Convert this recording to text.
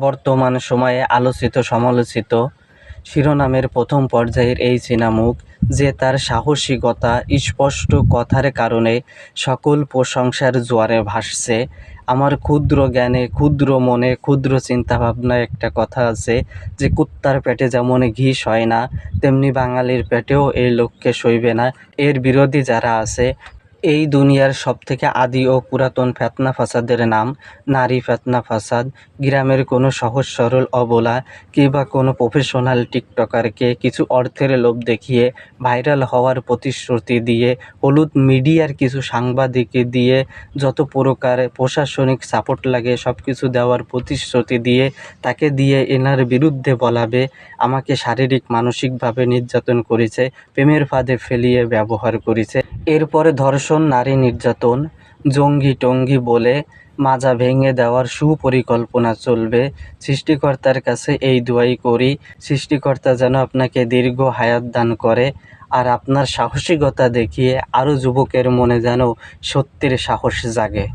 বর্তমান সময়ে আলোচিত সমালোচিত শিরোনামের প্রথম পর্যায়ের এই চীনামুখ যে তার সাহসিকতা স্পষ্ট কথার কারণে সকল প্রশংসার জোয়ারে ভাসছে। আমার ক্ষুদ্র জ্ঞানে ক্ষুদ্র মনে ক্ষুদ্র চিন্তাভাবনায় একটা কথা আছে যে কুত্তার পেটে যেমন ঘি সয় না, তেমনি বাঙালির পেটেও এই লোককে সইবে না। এর বিরোধী যারা আছে, এই দুনিয়ার সবথেকে আদি ও পুরাতন ফেতনা ফাসাদের নাম নারী ফেতনা ফাসাদ। গ্রামের কোনো সহজ সরল অবলা কিংবা কোনো প্রফেশনাল টিকটকারকে কিছু অর্থের লোভ দেখিয়ে ভাইরাল হওয়ার প্রতিশ্রুতি দিয়ে, হলুদ মিডিয়ার কিছু সাংবাদিককে দিয়ে, যত প্রকার প্রশাসনিক সাপোর্ট লাগে সব কিছু দেওয়ার প্রতিশ্রুতি দিয়ে তাকে দিয়ে এনার বিরুদ্ধে বলাবে আমাকে শারীরিক মানসিকভাবে নির্যাতন করেছে, প্রেমের ফাঁদে ফেলিয়ে ব্যবহার করেছে। এরপরে ধর্ষণ, নারী নির্যাতন, জঙ্গি টঙ্গি বলে মাজা ভেঙে দেওয়ার সুপরিকল্পনা চলবে। সৃষ্টিকর্তার কাছে এই দোয়াই করি, সৃষ্টিকর্তা যেন আপনাকে দীর্ঘ হায়াত দান করে, আর আপনার সাহসিকতা দেখিয়ে আরও যুবকের মনে যেন সত্যের সাহস জাগে।